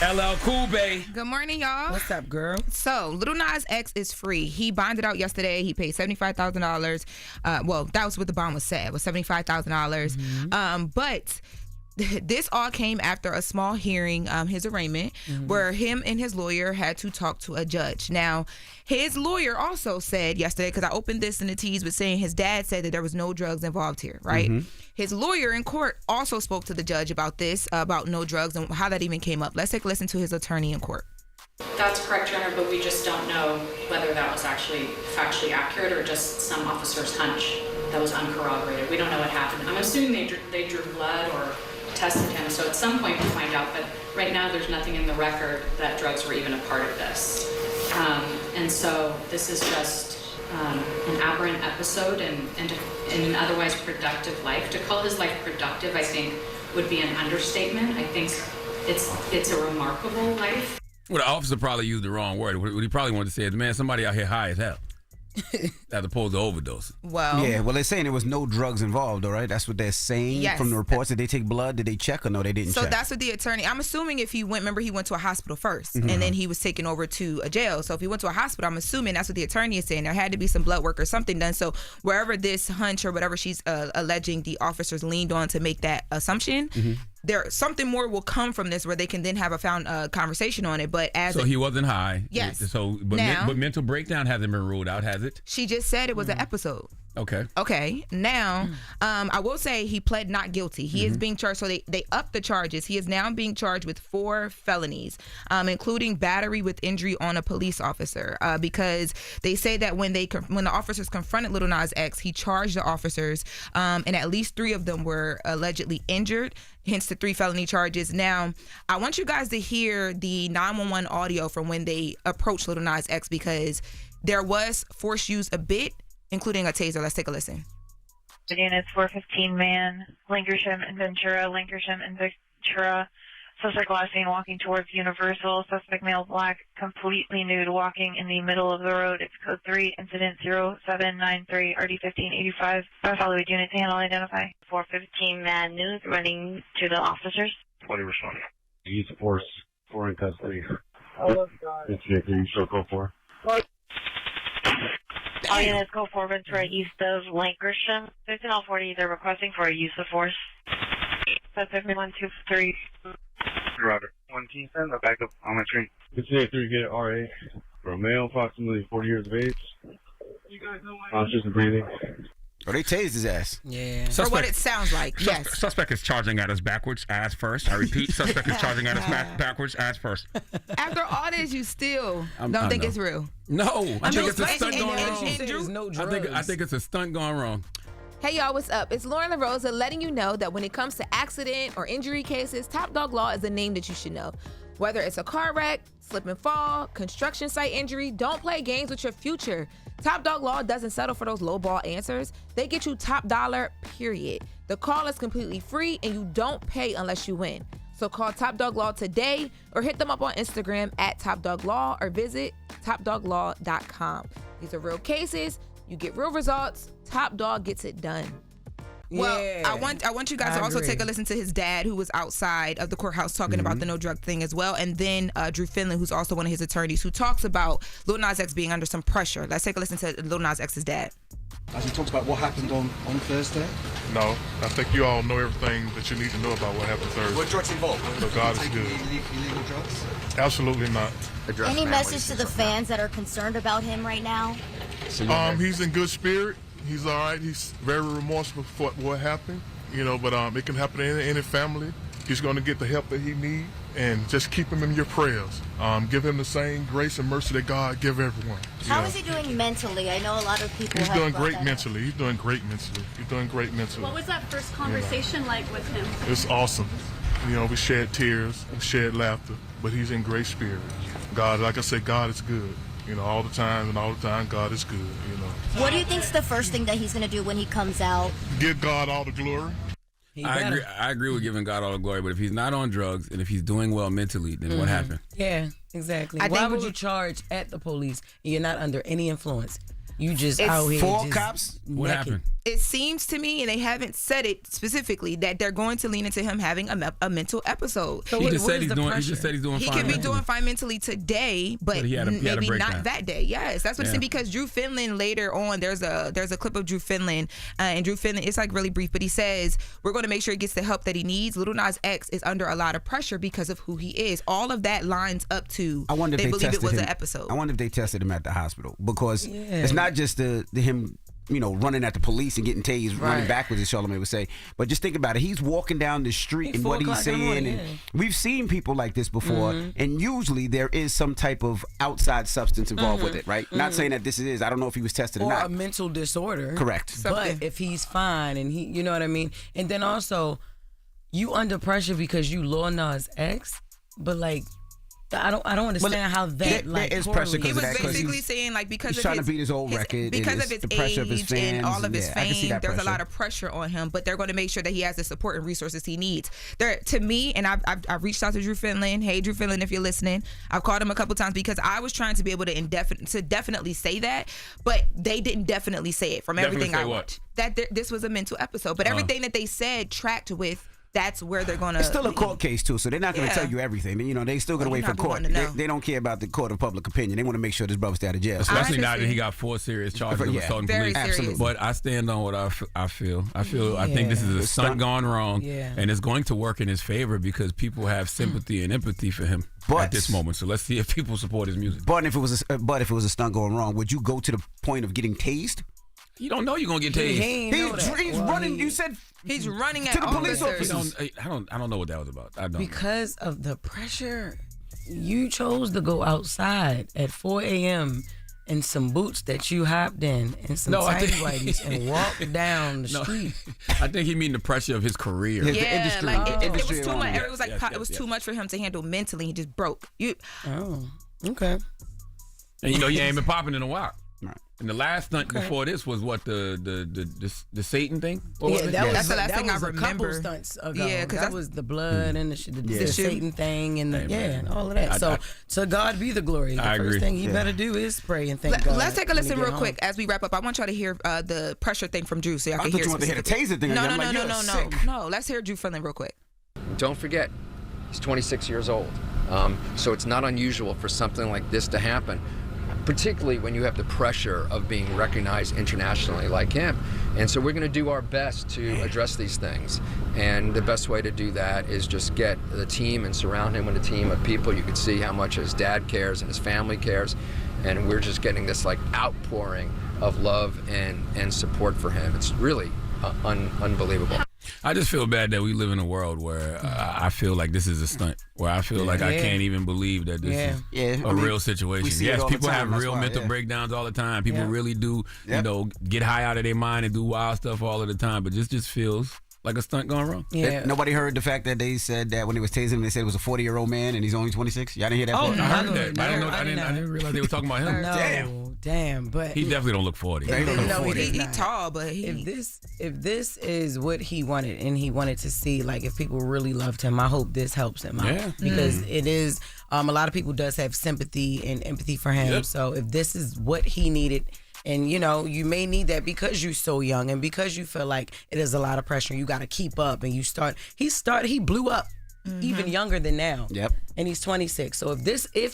LL Cool Bay. Good morning, y'all. What's up, girl? So, Lil Nas X is free. He bonded out yesterday. He paid $75,000. Well, that was what the bond was set. It was $75,000. But this all came after a small hearing, his arraignment, where him and his lawyer had to talk to a judge. Now, his lawyer also said yesterday, because I opened this in the tease with saying his dad said that there was no drugs involved here, right? His lawyer in court also spoke to the judge about this, about no drugs and how that even came up. Let's take a listen to his attorney in court. That's correct, Your Honor, but we just don't know whether that was actually factually accurate or just some officer's hunch that was uncorroborated. We don't know what happened. I'm assuming they drew blood or tested him, so at some point we'll find out, but right now there's nothing in the record that drugs were even a part of this. And so this is just an aberrant episode in an otherwise productive life. To call his life productive, I think, would be an understatement. I think it's a remarkable life. Well, the officer probably used the wrong word. What he probably wanted to say is, man, somebody out here high as hell. As opposed to overdose. Well, yeah, well, they're saying there was no drugs involved, all right? That's what they're saying from the reports. Did they take blood? Did they check or no, they didn't check? So that's what the attorney, I'm assuming if he went, remember he went to a hospital first and then he was taken over to a jail. So if he went to a hospital, I'm assuming that's what the attorney is saying. There had to be some blood work or something done. So wherever this hunch or whatever she's alleging the officers leaned on to make that assumption, there something more will come from this where they can then have a conversation on it. But as he wasn't high. Yes. But mental breakdown hasn't been ruled out, has it? She just said it was an episode. Okay. Now, I will say he pled not guilty. He is being charged, so they upped the charges. He is now being charged with 4 felonies, including battery with injury on a police officer, because they say that when the officers confronted Lil Nas X, he charged the officers, and at least 3 of them were allegedly injured, hence the 3 felony charges. Now, I want you guys to hear the 911 audio from when they approached Lil Nas X, because there was force used a bit, including a taser. Let's take a listen. The units 415 man, Lancashire and Ventura, Suspect last seen walking towards Universal. Suspect male black, completely nude, walking in the middle of the road. It's code 3, incident 0793, RD 1585. Follow the unit to handle identify. 415 man nude, running to the officers. 20 respond. Use of force, 4 in custody. Incident, you show code 4. All units go for Ventura east of Lancashire. 1540, they're requesting for a use of force. Suspect 123. Roger. 1 team send a backup on my train. Incident 3, get RA. For a male, approximately 40 years of age. Conscious and breathing. Oh, they tased his ass. Yeah. For what it sounds like, yes. Suspect is charging at us backwards, ass first. I repeat, suspect is charging at us backwards, ass first. After all this, you still don't think it's real? No. I think it's a stunt going wrong. I think it's a stunt going wrong. Hey y'all, what's up? It's Loren LoRosa letting you know that when it comes to accident or injury cases, Top Dog Law is a name that you should know. Whether it's a car wreck, slip and fall, construction site injury, don't play games with your future. Top Dog Law doesn't settle for those lowball answers. They get you top dollar, period. The call is completely free and you don't pay unless you win. So call Top Dog Law today or hit them up on Instagram at Top Dog Law or visit topdoglaw.com. These are real cases. You get real results. Top Dog gets it done. Well, I want you guys to also take a listen to his dad, who was outside of the courthouse talking about the no drug thing as well, and then Drew Finley, who's also one of his attorneys, who talks about Lil Nas X being under some pressure. Let's take a listen to Lil Nas X's dad. As he talks about what happened on Thursday? No, I think you all know everything that you need to know about what happened Thursday. Were drugs involved? So God is good. Illegal drugs? Absolutely not. Any message to the fans that are concerned about him right now? He's in good spirit. He's all right. He's very remorseful for what happened, but it can happen to any family. He's going to get the help that he needs, and just keep him in your prayers. Give him the same grace and mercy that God give everyone. How is he doing mentally? I know a lot of people He's doing great mentally. He's doing great mentally. What was that first conversation like with him? It's awesome. We shed tears, we shed laughter, but he's in great spirit. God, like I said, God is good. All the time, God is good, What do you think's the first thing that he's going to do when he comes out? Give God all the glory. I agree with giving God all the glory, but if he's not on drugs and if he's doing well mentally, then what happened? Yeah, exactly. Why would you charge at the police and you're not under any influence? You just out here. 4 cops? What happened? It seems to me, and they haven't said it specifically, that they're going to lean into him having a mental episode. So he just said he's doing fine. He could be doing fine mentally today, but maybe not that day. Yes, that's what I'm saying. Because Drew Finland later on, there's a clip of Drew Finland, and Drew Finland, it's like really brief, but he says we're going to make sure he gets the help that he needs. Lil Nas X is under a lot of pressure because of who he is. All of that lines up to I wonder if they believe it was him. an episode. I wonder if they tested him at the hospital, because it's not just him, running at the police and getting tased, running backwards, as Charlamagne would say. But just think about it. He's walking down the street and what he's saying. And we've seen people like this before, and usually there is some type of outside substance involved with it, right? Not saying that this is. I don't know if he was tested or not. Or a mental disorder. Correct. But if he's fine and he, you know what I mean? And then also, you under pressure because you Lil Nas X, but like, I don't understand how that there is pressure. He was basically saying because he's trying to beat his old record, because of his the pressure age of his fans, and all of his fame. There's a lot of of pressure on him, but they're going to make sure that he has the support and resources he needs. To me, and I've reached out to Drew Finland. Hey, Drew Finland, if you're listening, I've called him a couple times because I was trying to be able to definitely say that, but they didn't definitely say it from everything I watched. That this was a mental episode, but everything that they said tracked with. That's where they're going to... It's still a court case, too, so they're not going to tell you everything. They still going to wait for court. They don't care about the court of public opinion. They want to make sure this brother stay out of jail. Especially now that he got 4 serious charges of assaulting police. Absolutely. But I stand on what I feel. I think this is a stunt gone wrong, and it's going to work in his favor because people have sympathy and empathy for him at this moment. So let's see if people support his music. But if it was a stunt going wrong, would you go to the point of getting tased? You don't know you're gonna get tased. He's running. You said he's running at to the police officers. I don't know what that was about. I don't. Because of the pressure, you chose to go outside at 4 a.m. in some boots that you hopped in and some tighty whities and walked down the street. I think he mean the pressure of his career. Yeah, it was too much. It was it was too much for him to handle mentally. He just broke. Oh, okay. And he ain't been popping in a while. And the last stunt before this was what the Satan thing. That's the last thing I remember. A couple stunts ago. Yeah, because that was the blood and the Satan thing and and all of that. So to God be the glory. The first thing he better do is pray and thank God. Let's take a listen real quick as we wrap up. I want y'all to hear the pressure thing from Drew, so y'all can hear. I thought you wanted to hear the taser thing. No. Let's hear Drew Finland real quick. Don't forget, he's 26 years old. So it's not unusual for something like this to happen, particularly when you have the pressure of being recognized internationally like him. And so we're going to do our best to address these things. And the best way to do that is just get the team and surround him with a team of people. You can see how much his dad cares and his family cares. And we're just getting this outpouring of love and support for him. It's really unbelievable. I just feel bad that we live in a world where I feel like this is a stunt, where I feel like I can't even believe that this is a real situation. Yes, people have real mental breakdowns all the time. People really do, get high out of their mind and do wild stuff all of the time. But this just feels like a stunt gone wrong. Nobody heard the fact that they said that when he was tasing him, they said it was a 40-year-old man and he's only 26. Y'all didn't hear that? Oh, I heard that. I didn't realize they were talking about him. Damn. But he definitely don't look 40. He's tall, but if this is what he wanted and he wanted to see, like if people really loved him, I hope this helps him out because it is. A lot of people does have sympathy and empathy for him. So if this is what he needed. And, you may need that because you're so young and because you feel like it is a lot of pressure. You got to keep up and he blew up even younger than now. Yep. And he's 26. So if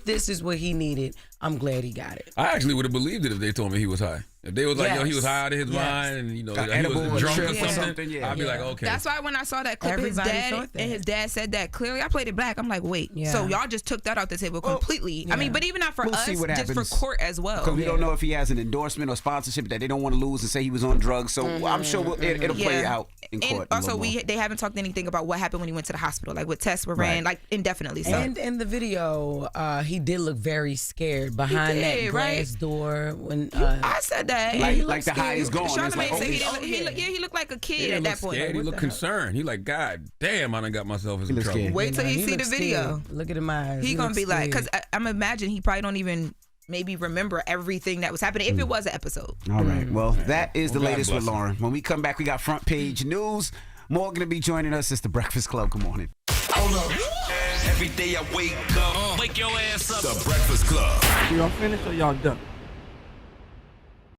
this is what he needed, I'm glad he got it. I actually would have believed it if they told me he was high. If they was like, he was high out of his mind and, he was drunk or something, I'd be like, okay. That's why when I saw that clip, his dad said that clearly. I played it back. I'm like, wait. So y'all just took that off the table completely. I mean, but even not for us, just for court as well. Because we don't know if he has an endorsement or sponsorship that they don't want to lose and say he was on drugs. So I'm sure it'll play out in court. And also, they haven't talked anything about what happened when he went to the hospital, like what tests were ran, like indefinitely. So. And in the video, he did look very scared behind that glass door. When I said that. Like the high is gone. Charlamagne said he looked like a kid at that point. Scared. He looked concerned. He like, God damn, I done got myself in some trouble. Scared. Wait till he see the video. Look at him eyes. He gonna be like, because I'm imagining he probably don't even maybe remember everything that was happening if it was an episode. All right. Well, that is the latest with Loren. When we come back, we got front page news. More gonna be joining us. It's the Breakfast Club. Good morning. Hold up. Every day I wake up, wake your ass up. The Breakfast Club. Y'all finished or y'all done?